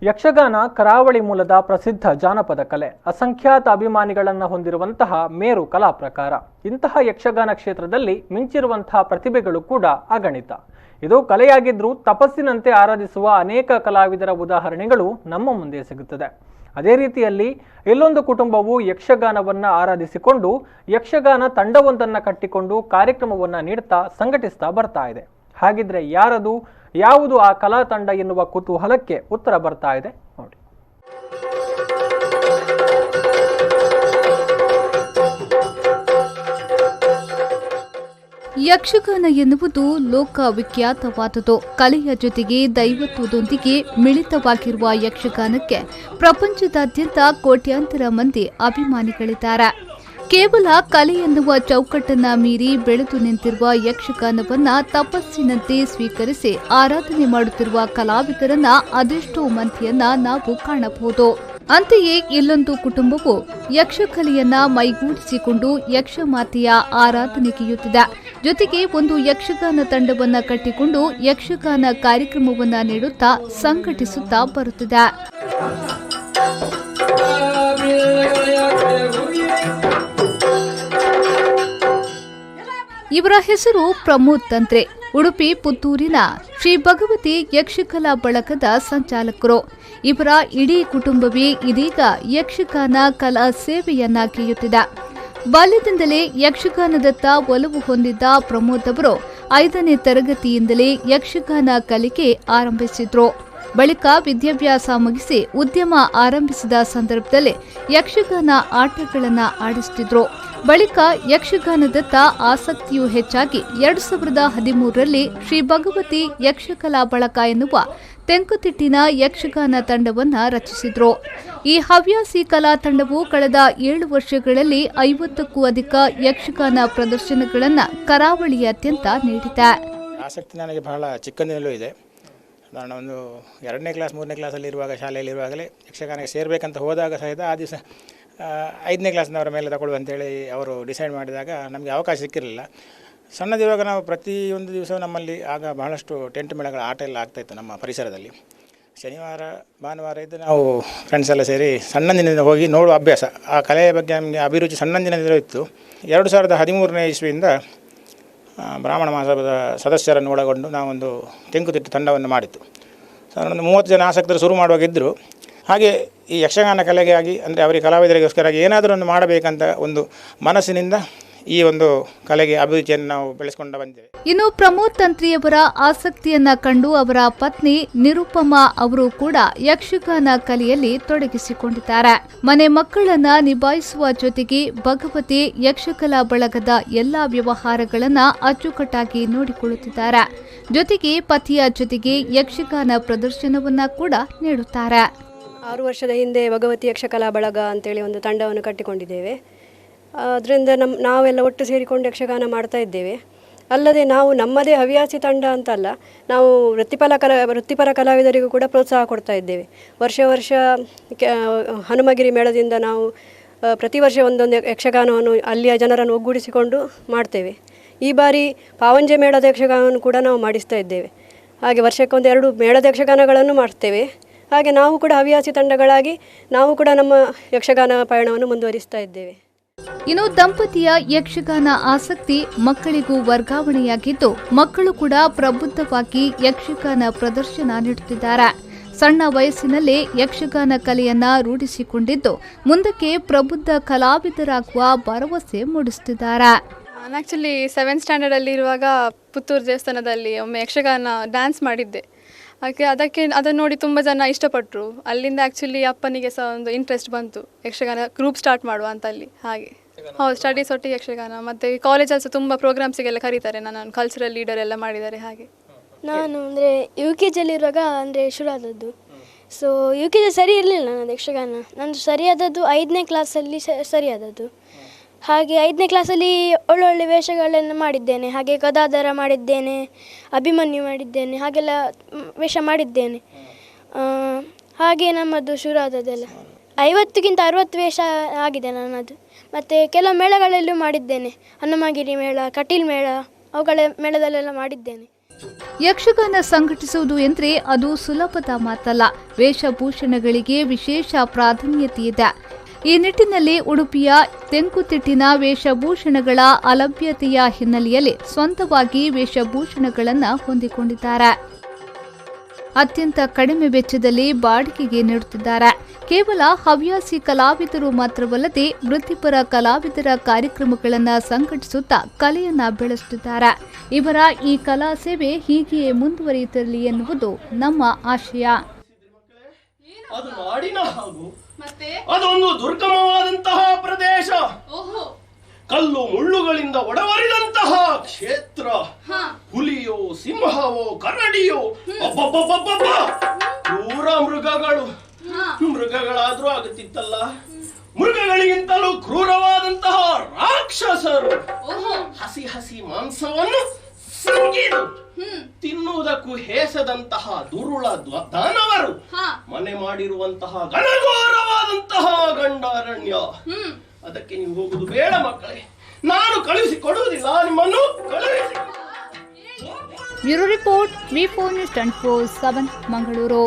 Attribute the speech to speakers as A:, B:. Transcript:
A: ಯಕ್ಷಗಾನ ಕರಾವಳಿ ಮೂಲದ ಪ್ರಸಿದ್ಧ ಜಾನಪದ ಕಲೆ, ಅಸಂಖ್ಯಾತ ಅಭಿಮಾನಿಗಳನ್ನು ಹೊಂದಿರುವಂತಹ ಮೇರು ಕಲಾ ಪ್ರಕಾರ. ಇಂತಹ ಯಕ್ಷಗಾನ ಕ್ಷೇತ್ರದಲ್ಲಿ ಮಿಂಚಿರುವಂತಹ ಪ್ರತಿಭೆಗಳು ಕೂಡ ಅಗಣಿತ. ಇದು ಕಲೆಯಾಗಿದ್ರೂ ತಪಸ್ಸಿನಂತೆ ಆರಾಧಿಸುವ ಅನೇಕ ಕಲಾವಿದರ ಉದಾಹರಣೆಗಳು ನಮ್ಮ ಮುಂದೆ ಸಿಗುತ್ತದೆ. ಅದೇ ರೀತಿಯಲ್ಲಿ ಇಲ್ಲೊಂದು ಕುಟುಂಬವು ಯಕ್ಷಗಾನವನ್ನು ಆರಾಧಿಸಿಕೊಂಡು ಯಕ್ಷಗಾನ ತಂಡವೊಂದನ್ನು ಕಟ್ಟಿಕೊಂಡು ಕಾರ್ಯಕ್ರಮವನ್ನು ನೀಡುತ್ತಾ ಸಂಘಟಿಸ್ತಾ ಬರ್ತಾ ಇದೆ. ಹಾಗಿದ್ರೆ ಯಾರದು, ಯಾವುದು ಆ ಕಲಾ ತಂಡ ಎನ್ನುವ ಕುತೂಹಲಕ್ಕೆ ಉತ್ತರ ಬರ್ತಾ ಇದೆ ನೋಡಿ.
B: ಯಕ್ಷಗಾನ ಎನ್ನುವುದು ಲೋಕವಿಖ್ಯಾತವಾದುದು. ಕಲೆಯ ಜೊತೆಗೆ ದೈವತ್ವದೊಂದಿಗೆ ಮಿಳಿತವಾಗಿರುವ ಯಕ್ಷಗಾನಕ್ಕೆ ಪ್ರಪಂಚದಾದ್ಯಂತ ಕೋಟ್ಯಾಂತರ ಮಂದಿ ಅಭಿಮಾನಿಗಳಿದ್ದಾರೆ. ಕೇವಲ ಕಲೆ ಎನ್ನುವ ಚೌಕಟ್ಟನ್ನ ಮೀರಿ ಬೆಳೆದು ನಿಂತಿರುವ ಯಕ್ಷಗಾನವನ್ನ ತಪಸ್ಸಿನಂತೆ ಸ್ವೀಕರಿಸಿ ಆರಾಧನೆ ಮಾಡುತ್ತಿರುವ ಕಲಾವಿದರನ್ನ ಅದೆಷ್ಟೋ ಮಂದಿಯನ್ನ ನಾವು ಕಾಣಬಹುದು. ಅಂತೆಯೇ ಇಲ್ಲೊಂದು ಕುಟುಂಬವು ಯಕ್ಷಕಲೆಯನ್ನ ಮೈಗೂಡಿಸಿಕೊಂಡು ಯಕ್ಷಮಾತೆಯ ಆರಾಧನೆಗೆಯುತ್ತಿದೆ. ಜೊತೆಗೆ ಒಂದು ಯಕ್ಷಗಾನ ತಂಡವನ್ನ ಕಟ್ಟಿಕೊಂಡು ಯಕ್ಷಗಾನ ಕಾರ್ಯಕ್ರಮವನ್ನ ನೀಡುತ್ತಾ ಸಂಘಟಿಸುತ್ತಾ ಬರುತ್ತಿದೆ. ಇವರ ಹೆಸರು ಪ್ರಮೋದ್ ತಂತ್ರೆ. ಉಡುಪಿ ಪುತ್ತೂರಿನ ಶ್ರೀ ಭಗವತಿ ಯಕ್ಷಕಲಾ ಬಳಗದ ಸಂಚಾಲಕರು. ಇವರ ಇಡೀ ಕುಟುಂಬವೇ ಇದೀಗ ಯಕ್ಷಗಾನ ಕಲಾ ಸೇವೆಯನ್ನ ಕೈಯುತ್ತಿದೆ. ಬಾಲ್ಯದಿಂದಲೇ ಯಕ್ಷಗಾನದತ್ತ ಒಲವು ಹೊಂದಿದ್ದ ಪ್ರಮೋದ್ ಅವರು 5ನೇ ತರಗತಿಯಿಂದಲೇ ಯಕ್ಷಗಾನ ಕಲಿಕೆ ಆರಂಭಿಸಿದ್ರು. ಬಳಿಕ ವಿದ್ಯಾಭ್ಯಾಸ ಮುಗಿಸಿ ಉದ್ಯಮ ಆರಂಭಿಸಿದ ಸಂದರ್ಭದಲ್ಲಿ ಯಕ್ಷಗಾನ ಆಟಗಳನ್ನು ಆಡಿಸುತ್ತಿದ್ರು. ಬಳಿಕ ಯಕ್ಷಗಾನದತ್ತ ಆಸಕ್ತಿಯು ಹೆಚ್ಚಾಗಿ 2013ರಲ್ಲಿ ಶ್ರೀ ಭಗವತಿ ಯಕ್ಷಕಲಾ ಬಳಗ ಎನ್ನುವ ತೆಂಕುತಿಟ್ಟಿನ ಯಕ್ಷಗಾನ ತಂಡವನ್ನು ರಚಿಸಿದ್ರು. ಈ ಹವ್ಯಾಸಿ ಕಲಾ ತಂಡವು ಕಳೆದ 7 ವರ್ಷಗಳಲ್ಲಿ 50ಕ್ಕೂ ಅಧಿಕ ಯಕ್ಷಗಾನ ಪ್ರದರ್ಶನಗಳನ್ನು ಕರಾವಳಿಯಾದ್ಯಂತ ನೀಡಿದೆ.
C: ಆಸಕ್ತಿ ನನಗೆ ಬಹಳ ಚಿಕ್ಕಂದಿನಲ್ಲೂ ಇದೆ. ನಾನು ಒಂದು 2ನೇ ಕ್ಲಾಸ್ 3ನೇ ಕ್ಲಾಸಲ್ಲಿರುವಾಗ ಶಾಲೆಯಲ್ಲಿರುವಾಗಲೇ ಯಕ್ಷಗಾನಕ್ಕೆ ಸೇರಬೇಕಂತ ಹೋದಾಗ ಸಹಿತ ಆ ದಿವಸ 5ನೇ ಕ್ಲಾಸ್ನವರ ಮೇಲೆ ತಗೊಳ್ಳುವಂತೇಳಿ ಅವರು ಡಿಸೈಡ್ ಮಾಡಿದಾಗ ನಮಗೆ ಅವಕಾಶ ಸಿಕ್ಕಿರಲಿಲ್ಲ. ಸಣ್ಣದಿರುವಾಗ ನಾವು ಪ್ರತಿಯೊಂದು ದಿವಸ ನಮ್ಮಲ್ಲಿ ಆಗ ಬಹಳಷ್ಟು ಟೆಂಟ್ ಮೇಳಗಳ ಆಟ ಎಲ್ಲ ಆಗ್ತಾಯಿತ್ತು ನಮ್ಮ ಪರಿಸರದಲ್ಲಿ. ಶನಿವಾರ ಭಾನುವಾರ ಇದ್ದು ನಾವು ಫ್ರೆಂಡ್ಸ್ ಎಲ್ಲ ಸೇರಿ ಸಣ್ಣಂದಿನಿಂದ ಹೋಗಿ ನೋಡುವ ಅಭ್ಯಾಸ, ಆ ಕಲೆಯ ಬಗ್ಗೆ ನಮಗೆ ಅಭಿರುಚಿ ಸಣ್ಣಂದಿನಿಂದ ಇತ್ತು. 2013ನೇ ಇಸ್ವಿಯಿಂದ ಬ್ರಾಹ್ಮಣ ಮಹಾಸಭಾದ ಸದಸ್ಯರನ್ನು ಒಳಗೊಂಡು ನಾವೊಂದು ತೆಂಕುತಿಟ್ಟು ತಂಡವನ್ನು ಮಾಡಿತ್ತು. ಒಂದು 30 ಜನ ಆಸಕ್ತರು ಶುರು ಮಾಡುವಾಗಿದ್ದರು. ಹಾಗೆ ಈ ಯಕ್ಷಗಾನ ಕಲೆಗಾಗಿ ಅಂದರೆ ಅವರಿಗೆ ಕಲಾವಿದರಿಗೋಸ್ಕರ ಏನಾದರೂ ಒಂದು ಮಾಡಬೇಕಂತ ಒಂದು ಮನಸ್ಸಿನಿಂದ ಈ ಒಂದು ಕಲೆಗೆ ಅಭಿರುಚಿಯನ್ನು ನಾವು ಬೆಳೆಸ್ಕೊಂಡು ಬಂದಿದ್ದೇವೆ.
B: ಇನ್ನು ಪ್ರಮೋದ್ ತಂತ್ರಿಯವರ ಆಸಕ್ತಿಯನ್ನ ಕಂಡು ಅವರ ಪತ್ನಿ ನಿರುಪಮಾ ಅವರು ಕೂಡ ಯಕ್ಷಗಾನ ಕಲೆಯಲ್ಲಿ ತೊಡಗಿಸಿಕೊಂಡಿದ್ದಾರೆ. ಮನೆ ಮಕ್ಕಳನ್ನ ನಿಭಾಯಿಸುವ ಜೊತೆಗೆ ಭಗವತಿ ಯಕ್ಷಕಲಾ ಬಳಗದ ಎಲ್ಲಾ ವ್ಯವಹಾರಗಳನ್ನ ಅಚ್ಚುಕಟ್ಟಾಗಿ ನೋಡಿಕೊಳ್ಳುತ್ತಿದ್ದಾರೆ. ಜೊತೆಗೆ ಪತಿಯ ಜೊತೆಗೆ ಯಕ್ಷಗಾನ ಪ್ರದರ್ಶನವನ್ನ ಕೂಡ ನೀಡುತ್ತಾರೆ.
D: 6 ವರ್ಷದ ಹಿಂದೆ ಭಗವತಿ ಯಕ್ಷಕಲಾ ಬಳಗ ಅಂತೇಳಿ ಒಂದು ತಂಡವನ್ನು ಕಟ್ಟಿಕೊಂಡಿದ್ದೇವೆ. ಅದರಿಂದ ನಾವೆಲ್ಲ ಒಟ್ಟು ಸೇರಿಕೊಂಡು ಯಕ್ಷಗಾನ ಮಾಡ್ತಾ ಇದ್ದೇವೆ. ಅಲ್ಲದೆ ನಾವು ನಮ್ಮದೇ ಹವ್ಯಾಸಿ ತಂಡ ಅಂತಲ್ಲ, ನಾವು ವೃತ್ತಿಪರ ಕಲಾವಿದರಿಗೂ ಕೂಡ ಪ್ರೋತ್ಸಾಹ ಕೊಡ್ತಾ ಇದ್ದೇವೆ. ವರ್ಷ ಹನುಮಗಿರಿ ಮೇಳದಿಂದ ನಾವು ಪ್ರತಿ ವರ್ಷ ಒಂದೊಂದು ಯಕ್ಷಗಾನವನ್ನು ಅಲ್ಲಿಯ ಜನರನ್ನು ಒಗ್ಗೂಡಿಸಿಕೊಂಡು ಮಾಡ್ತೇವೆ. ಈ ಬಾರಿ ಪಾವಂಜೆ ಮೇಳದ ಯಕ್ಷಗಾನವನ್ನು ಕೂಡ ನಾವು ಮಾಡಿಸ್ತಾ ಇದ್ದೇವೆ. ಹಾಗೆ ವರ್ಷಕ್ಕೊಂದು 2 ಮೇಳದ ಯಕ್ಷಗಾನಗಳನ್ನು ಮಾಡ್ತೇವೆ. ಹಾಗೆ ನಾವು ಕೂಡ ಹವ್ಯಾಸಿ ತಂಡಗಳಾಗಿ ನಾವು ಕೂಡ ನಮ್ಮ ಯಕ್ಷಗಾನ ಪಯಣವನ್ನು ಮುಂದುವರಿಸ್ತಾ ಇದ್ದೇವೆ.
B: ಇನ್ನು ದಂಪತಿಯ ಯಕ್ಷಗಾನ ಆಸಕ್ತಿ ಮಕ್ಕಳಿಗೂ ವರ್ಗಾವಣೆಯಾಗಿದ್ದು, ಮಕ್ಕಳು ಕೂಡ ಪ್ರಬುದ್ಧವಾಗಿ ಯಕ್ಷಗಾನ ಪ್ರದರ್ಶನ ನೀಡುತ್ತಿದ್ದಾರೆ. ಸಣ್ಣ ವಯಸ್ಸಿನಲ್ಲೇ ಯಕ್ಷಗಾನ ಕಲೆಯನ್ನ ರೂಢಿಸಿಕೊಂಡಿದ್ದು ಮುಂದಕ್ಕೆ ಪ್ರಬುದ್ಧ ಕಲಾವಿದರಾಗುವ ಭರವಸೆ ಮೂಡಿಸುತ್ತಿದ್ದಾರೆ.
E: ನಾನು ಆ್ಯಕ್ಚುಲಿ 7th ಸ್ಟ್ಯಾಂಡರ್ಡಲ್ಲಿ ಇರುವಾಗ ಪುತ್ತೂರು ದೇವಸ್ಥಾನದಲ್ಲಿ ಒಮ್ಮೆ ಯಕ್ಷಗಾನ ಡ್ಯಾನ್ಸ್ ಮಾಡಿದ್ದೆ. ಅದನ್ನು ನೋಡಿ ತುಂಬ ಜನ ಇಷ್ಟಪಟ್ಟರು. ಅಲ್ಲಿಂದ ಆ್ಯಕ್ಚುಲಿ ಅಪ್ಪನಿಗೆ ಸಹ ಒಂದು ಇಂಟ್ರೆಸ್ಟ್ ಬಂತು ಯಕ್ಷಗಾನ ಗ್ರೂಪ್ ಸ್ಟಾರ್ಟ್ ಮಾಡುವ ಅಂತ ಅಲ್ಲಿ. ಹಾಗೆ ಹೌದು, ಸ್ಟಡೀಸ್ ಒಟ್ಟಿಗೆ ಯಕ್ಷಗಾನ ಮತ್ತು ಕಾಲೇಜಲ್ಲಿ ಸಹ ತುಂಬ ಪ್ರೋಗ್ರಾಮ್ಸಿಗೆಲ್ಲ ಕರೀತಾರೆ. ನಾನು ಕಲ್ಚರಲ್ ಲೀಡರ್ ಎಲ್ಲ ಮಾಡಿದ್ದಾರೆ. ಹಾಗೆ
F: ನಾನು ಅಂದರೆ UKGಯಲ್ಲಿರುವಾಗ ಅಂದರೆ ಶುರು ಆದದ್ದು. ಸೊ UKG ಸರಿ ಇರಲಿಲ್ಲ ನನ್ನದು ಯಕ್ಷಗಾನ. ನಂದು ಸರಿಯಾದದ್ದು 5ನೇ ಕ್ಲಾಸಲ್ಲಿ ಸರಿಯಾದದ್ದು. ಹಾಗೆ 5ನೇ ಕ್ಲಾಸಲ್ಲಿ ಒಳ್ಳೊಳ್ಳೆ ವೇಷಗಳನ್ನು ಮಾಡಿದ್ದೇನೆ. ಹಾಗೆ ಗದಾಧರ ಮಾಡಿದ್ದೇನೆ, ಅಭಿಮನ್ಯು ಮಾಡಿದ್ದೇನೆ, ಹಾಗೆಲ್ಲ ವೇಷ ಮಾಡಿದ್ದೇನೆ. ಹಾಗೆ ನಮ್ಮದು ಶುರು ಆದದ್ದೆಲ್ಲ 50ಕ್ಕಿಂತ 60 ವೇಷ ಆಗಿದೆ ನನ್ನದು. ಮತ್ತು ಕೆಲವು ಮೇಳಗಳಲ್ಲೂ ಮಾಡಿದ್ದೇನೆ. ಹನುಮಗಿರಿ ಮೇಳ, ಕಟೀಲ್ ಮೇಳ, ಅವುಗಳ ಮೇಳದಲ್ಲೆಲ್ಲ ಮಾಡಿದ್ದೇನೆ.
B: ಯಕ್ಷಗಾನ ಸಂಘಟಿಸುವುದು ಎಂದರೆ ಅದು ಸುಲಭದ ಮಾತಲ್ಲ. ವೇಷಭೂಷಣಗಳಿಗೆ ವಿಶೇಷ ಪ್ರಾಧಾನ್ಯತೆ ಇದೆ. ಈ ನಿಟ್ಟಿನಲ್ಲಿ ಉಡುಪಿಯ ತೆಂಕುತಿಟ್ಟಿನ ವೇಷಭೂಷಣಗಳ ಅಲಭ್ಯತೆಯ ಹಿನ್ನೆಲೆಯಲ್ಲಿ ಸ್ವಂತವಾಗಿ ವೇಷಭೂಷಣಗಳನ್ನು ಹೊಂದಿಕೊಂಡಿದ್ದಾರೆ. ಅತ್ಯಂತ ಕಡಿಮೆ ವೆಚ್ಚದಲ್ಲಿ ಬಾಡಿಗೆಗೆ ನೀಡುತ್ತಿದ್ದಾರೆ. ಕೇವಲ ಹವ್ಯಾಸಿ ಕಲಾವಿದರು ಮಾತ್ರವಲ್ಲದೆ ವೃತ್ತಿಪರ ಕಲಾವಿದರ ಕಾರ್ಯಕ್ರಮಗಳನ್ನು ಸಂಘಟಿಸುತ್ತಾ ಕಲೆಯನ್ನ ಬೆಳೆಸುತ್ತಿದ್ದಾರೆ. ಇವರ ಈ ಕಲಾ ಸೇವೆ ಹೀಗೆಯೇ ಮುಂದುವರಿಯುತ್ತಿರಲಿ ಎನ್ನುವುದು ನಮ್ಮ ಆಶಯ.
G: ಅದು ನಾಡಿನ ಹಾಗೂ ಅದೊಂದು ದುರ್ಗಮವಾದಂತಹ ಪ್ರದೇಶ, ಕಲ್ಲು ಮುಳ್ಳುಗಳಿಂದ ಒಡವರಿದಂತಹ ಕ್ಷೇತ್ರ. ಹುಲಿಯೋ ಸಿಂಹವೋ ಕರಡಿಯೋ ಕ್ರೂರ ಮೃಗಗಳಾದ್ರೂ ಆಗುತ್ತಿತ್ತಲ್ಲ. ಮೃಗಗಳಿಗಿಂತಲೂ ಕ್ರೂರವಾದಂತಹ ರಾಕ್ಷಸರು ಹಸಿ ಹಸಿ ಮಾಂಸವನ್ನು ಸಂಗಿದು ತಿನ್ನುವುದಕ್ಕೂ ಹೇಸದಂತಹ ದುರುಳ ದಾನವರು ಮನೆ ಮಾಡಿರುವಂತಹ ಘನಘೋರವಾದಂತಹ ಗಂಡಾರಣ್ಯ. ಅದಕ್ಕೆ ನೀವು ಹೋಗುದು ಬೇಡ ಮಕ್ಕಳೇ, ನಾನು ಕಳುಹಿಸಿಕೊಡುವುದಿಲ್ಲ, ನಿಮ್ಮನ್ನು ಕಳುಹಿಸಿ.
B: Bureau report, V4 News 24/7 Mangaluru.